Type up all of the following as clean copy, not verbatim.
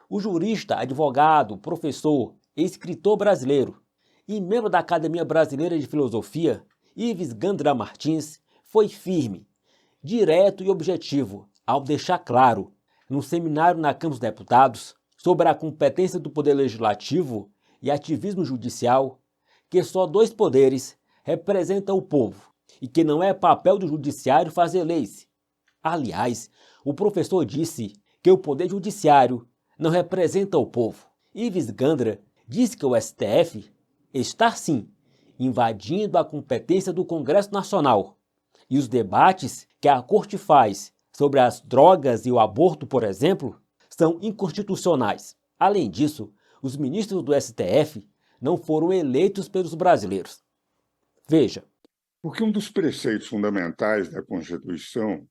O jurista, advogado, professor, escritor brasileiro e membro da Academia Brasileira de Filosofia, Ives Gandra Martins, foi firme, direto e objetivo ao deixar claro, num seminário na Câmara dos Deputados, sobre a competência do Poder Legislativo e ativismo judicial, que só dois poderes representam o povo e que não é papel do Judiciário fazer leis. Aliás, o professor disse que o Poder Judiciário não representa o povo. Ives Gandra disse que o STF está sim invadindo a competência do Congresso Nacional e os debates que a Corte faz sobre as drogas e o aborto, por exemplo, são inconstitucionais. Além disso, os ministros do STF não foram eleitos pelos brasileiros. Veja. Porque um dos preceitos fundamentais da Constituição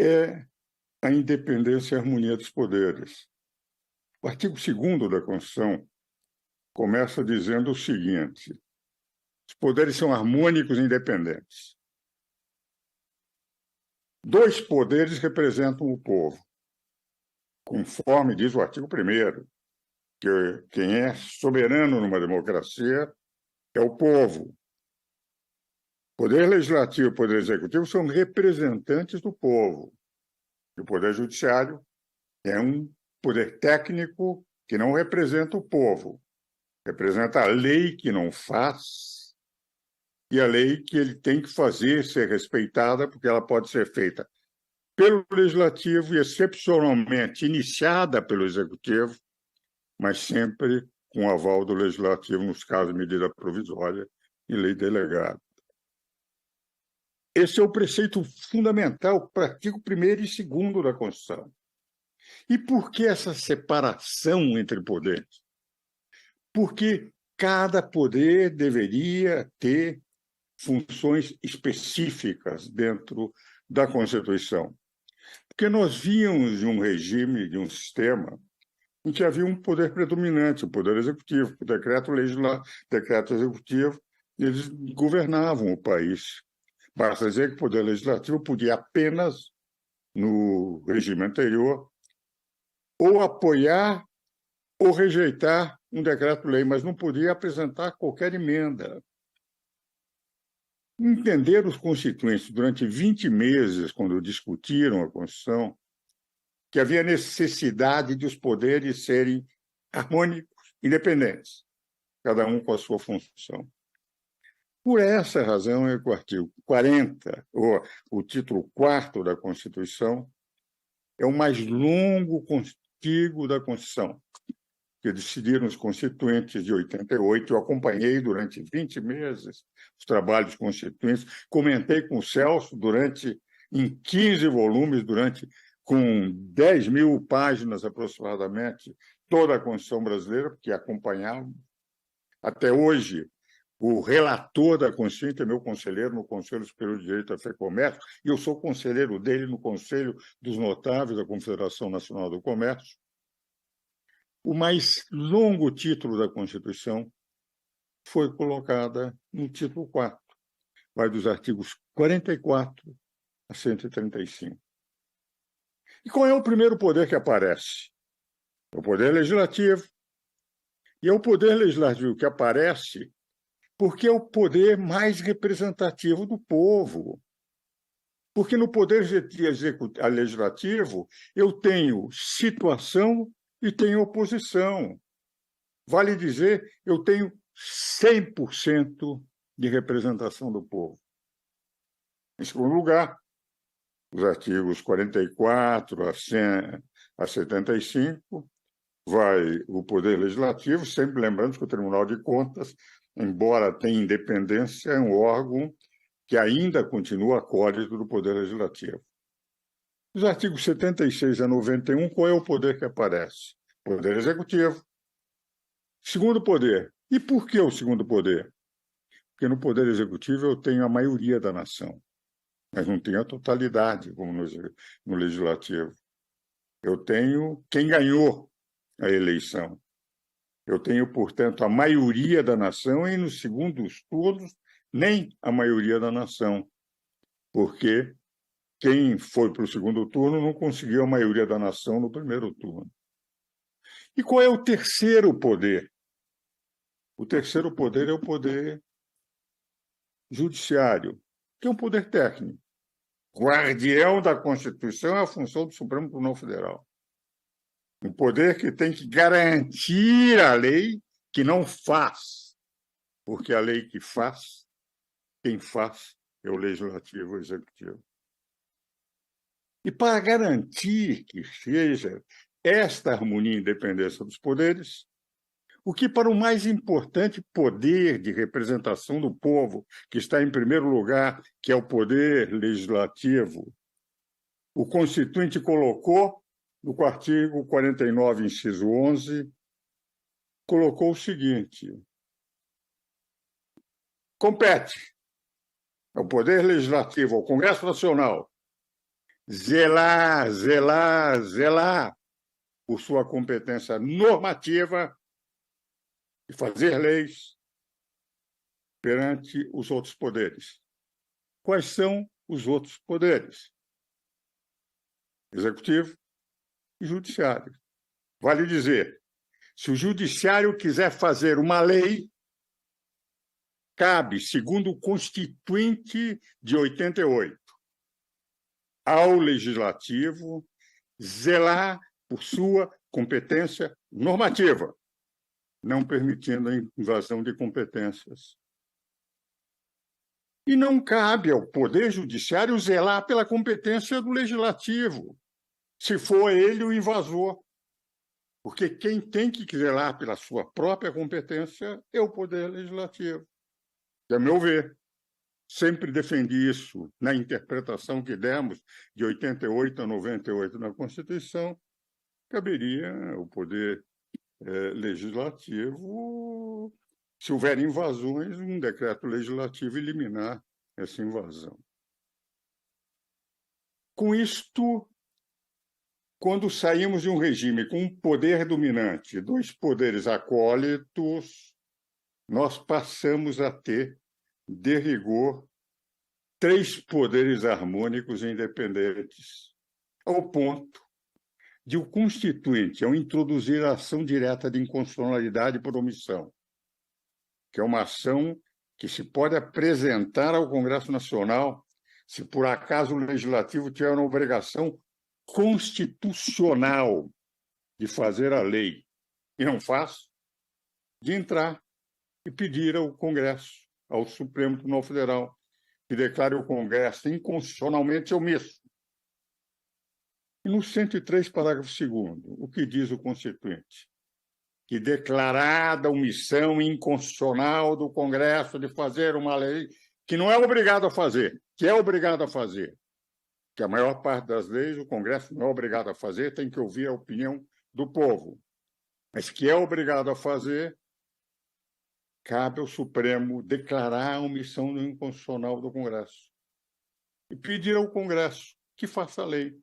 é a independência e a harmonia dos poderes. O artigo 2º da Constituição começa dizendo o seguinte: os poderes são harmônicos e independentes. Dois poderes representam o povo, conforme diz o artigo 1º, que quem é soberano numa democracia é o povo. O Poder Legislativo e o Poder Executivo são representantes do povo. E o Poder Judiciário é um poder técnico que não representa o povo. Representa a lei que não faz e a lei que ele tem que fazer ser respeitada, porque ela pode ser feita pelo Legislativo e, excepcionalmente, iniciada pelo Executivo, mas sempre com o aval do Legislativo nos casos de medida provisória e lei delegada. Esse é o preceito fundamental para o artigo 1º e 2º da Constituição. E por que essa separação entre poderes? Porque cada poder deveria ter funções específicas dentro da Constituição. Porque nós víamos de um regime, de um sistema, em que havia um poder predominante, o poder executivo, o decreto executivo, eles governavam o país. Basta dizer que o poder legislativo podia apenas, no regime anterior, ou apoiar ou rejeitar um decreto-lei, mas não podia apresentar qualquer emenda. Entenderam os constituintes durante 20 meses, quando discutiram a Constituição, que havia necessidade de os poderes serem harmônicos, independentes, cada um com a sua função. Por essa razão é que o artigo 40, ou o título 4º da Constituição, é o mais longo artigo da Constituição, que decidiram os constituintes de 88. Eu acompanhei durante 20 meses os trabalhos constituintes, comentei com o Celso em 15 volumes, com 10 mil páginas aproximadamente, toda a Constituição brasileira, porque acompanhava. Até hoje, o relator da Constituinte é meu conselheiro no Conselho Superior de Direito da FEComércio, e eu sou conselheiro dele no Conselho dos Notáveis da Confederação Nacional do Comércio. O mais longo título da Constituição foi colocada no título 4º. Vai dos artigos 44 a 135. E qual é o primeiro poder que aparece? É o Poder Legislativo. E é o Poder Legislativo que aparece porque é o poder mais representativo do povo. Porque no Poder Legislativo eu tenho situação e tenho oposição. Vale dizer, eu tenho 100% de representação do povo. Em segundo lugar, os artigos 44 a 75, vai o Poder Legislativo, sempre lembrando que o Tribunal de Contas, embora tenha independência, é um órgão que ainda continua acólito do Poder Legislativo. Os artigos 76 a 91, qual é o poder que aparece? Poder Executivo. Segundo poder. E por que o segundo poder? Porque no Poder Executivo eu tenho a maioria da nação, mas não tenho a totalidade, como no Legislativo. Eu tenho quem ganhou a eleição. Eu tenho, portanto, a maioria da nação e, nos segundos turnos, nem a maioria da nação, porque quem foi para o segundo turno não conseguiu a maioria da nação no primeiro turno. E qual é o terceiro poder? O terceiro poder é o poder judiciário, que é um poder técnico. Guardião da Constituição é a função do Supremo Tribunal Federal. Um poder que tem que garantir a lei, que não faz, porque a lei que faz, quem faz é o Legislativo e o Executivo. E para garantir que seja esta harmonia e independência dos poderes, o que para o mais importante poder de representação do povo, que está em primeiro lugar, que é o poder legislativo, o Constituinte colocou, no artigo 49, inciso 11, colocou o seguinte: compete ao Poder Legislativo, ao Congresso Nacional, zelar por sua competência normativa e fazer leis perante os outros poderes. Quais são os outros poderes? Executivo e Judiciário. Vale dizer, se o Judiciário quiser fazer uma lei, cabe, segundo o Constituinte de 88, ao Legislativo zelar por sua competência normativa, não permitindo a invasão de competências. E não cabe ao Poder Judiciário zelar pela competência do Legislativo, se for ele o invasor. Porque quem tem que zelar pela sua própria competência é o Poder Legislativo. E, a meu ver, sempre defendi isso na interpretação que demos de 88 a 98 na Constituição, caberia o Poder Legislativo, se houver invasões, um decreto legislativo eliminar essa invasão. Com isto, quando saímos de um regime com um poder dominante, dois poderes acólitos, nós passamos a ter, de rigor, três poderes harmônicos e independentes, ao ponto de o Constituinte, ao introduzir a ação direta de inconstitucionalidade por omissão, que é uma ação que se pode apresentar ao Congresso Nacional se por acaso o Legislativo tiver uma obrigação constitucional de fazer a lei e não faz, de entrar e pedir ao Congresso, ao Supremo Tribunal Federal, que declare o Congresso inconstitucionalmente omisso. E no 103, parágrafo 2º, o que diz o Constituinte? Que declarada a omissão inconstitucional do Congresso de fazer uma lei que não é obrigado a fazer, que é obrigado a fazer, que a maior parte das leis o Congresso não é obrigado a fazer, tem que ouvir a opinião do povo, mas que é obrigado a fazer, cabe ao Supremo declarar a omissão inconstitucional do Congresso e pedir ao Congresso que faça a lei.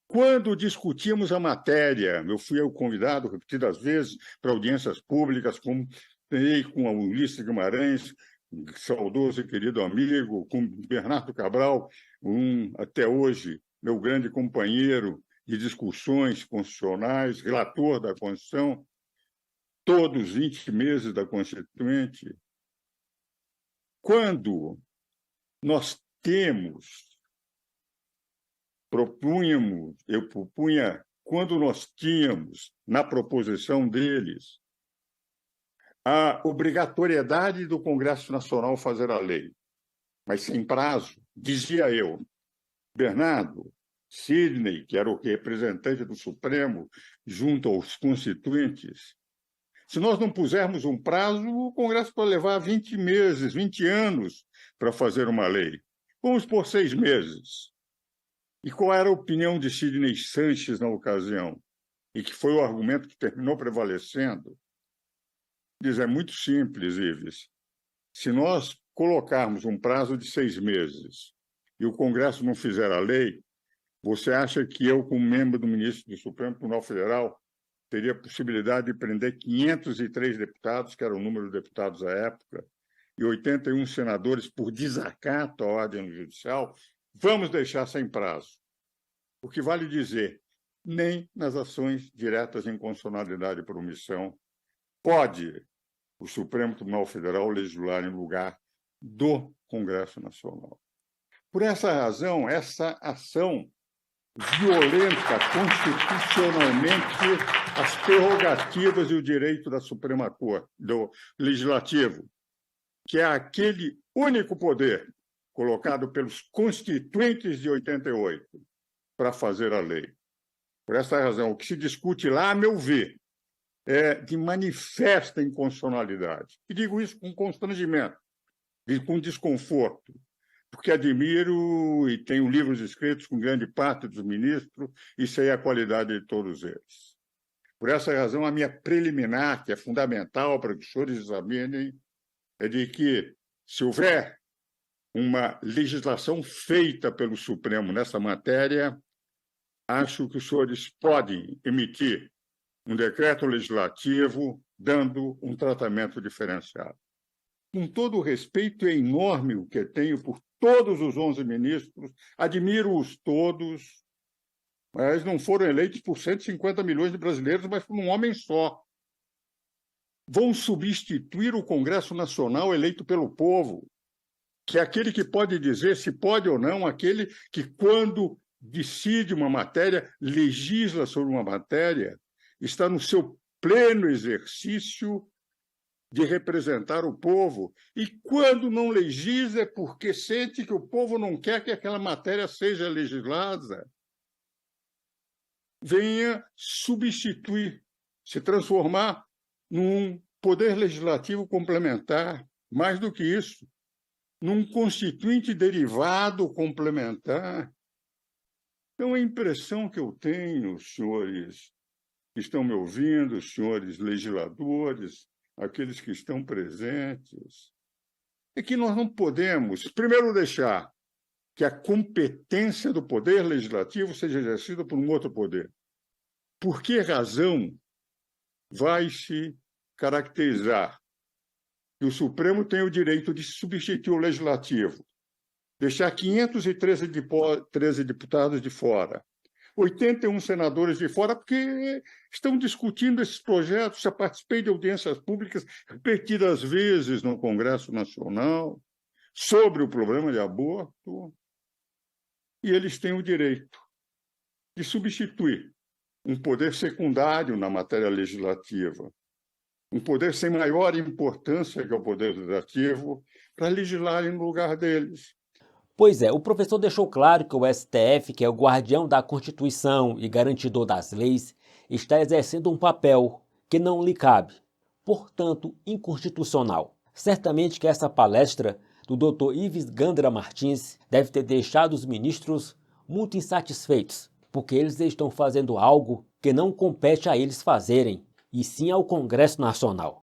Quando discutimos a matéria, eu fui convidado repetidas vezes para audiências públicas, com o Ulisses Guimarães, um saudoso e querido amigo, com Bernardo Cabral, até hoje, meu grande companheiro de discussões constitucionais, relator da Constituição, todos os 20 meses da Constituinte. Quando nós eu propunha, quando nós tínhamos, na proposição deles, a obrigatoriedade do Congresso Nacional fazer a lei, mas sem prazo, dizia eu, Bernardo, Sidney, que era o representante do Supremo, junto aos constituintes, se nós não pusermos um prazo, o Congresso pode levar 20 meses, 20 anos para fazer uma lei. Vamos por 6 meses. E qual era a opinião de Sidney Sanches na ocasião? E que foi o argumento que terminou prevalecendo? Diz, é muito simples, Ives. Se nós colocarmos um prazo de 6 meses e o Congresso não fizer a lei, você acha que eu, como membro do ministro do Supremo Tribunal Federal, teria a possibilidade de prender 503 deputados, que era o número de deputados à época, e 81 senadores por desacato à ordem judicial? Vamos deixar sem prazo. O que vale dizer, nem nas ações diretas de inconstitucionalidade por omissão pode o Supremo Tribunal Federal legislar em lugar do Congresso Nacional. Por essa razão, essa ação violenta constitucionalmente as prerrogativas e o direito da Suprema Corte, do Legislativo, que é aquele único poder colocado pelos constituintes de 88 para fazer a lei. Por essa razão, o que se discute lá, a meu ver, é de manifesta inconstitucionalidade. E digo isso com constrangimento, com desconforto, porque admiro e tenho livros escritos com grande parte dos ministros e sei a qualidade de todos eles. Por essa razão, a minha preliminar, que é fundamental para que os senhores examinem, é de que, se houver uma legislação feita pelo Supremo nessa matéria, acho que os senhores podem emitir um decreto legislativo dando um tratamento diferenciado. Com todo o respeito enorme o que tenho por todos os 11 ministros, admiro-os todos, mas não foram eleitos por 150 milhões de brasileiros, mas por um homem só. Vão substituir o Congresso Nacional eleito pelo povo, que é aquele que pode dizer se pode ou não, aquele que, quando decide uma matéria, legisla sobre uma matéria, está no seu pleno exercício de representar o povo. E quando não legisla é porque sente que o povo não quer que aquela matéria seja legislada. Venha substituir, se transformar num poder legislativo complementar, mais do que isso, num constituinte derivado complementar. Então, a impressão que eu tenho, senhores que estão me ouvindo, senhores legisladores, aqueles que estão presentes, é que nós não podemos, primeiro, deixar que a competência do poder legislativo seja exercida por um outro poder. Por que razão vai se caracterizar que o Supremo tem o direito de substituir o Legislativo, deixar 513 deputados de fora, 81 senadores de fora, porque estão discutindo esses projetos, já participei de audiências públicas repetidas vezes no Congresso Nacional sobre o problema de aborto, e eles têm o direito de substituir um poder secundário na matéria legislativa, um poder sem maior importância que é o poder legislativo, para legislar no lugar deles. Pois é, o professor deixou claro que o STF, que é o guardião da Constituição e garantidor das leis, está exercendo um papel que não lhe cabe, portanto inconstitucional. Certamente que essa palestra do Dr. Ives Gandra Martins deve ter deixado os ministros muito insatisfeitos, porque eles estão fazendo algo que não compete a eles fazerem, e sim ao Congresso Nacional.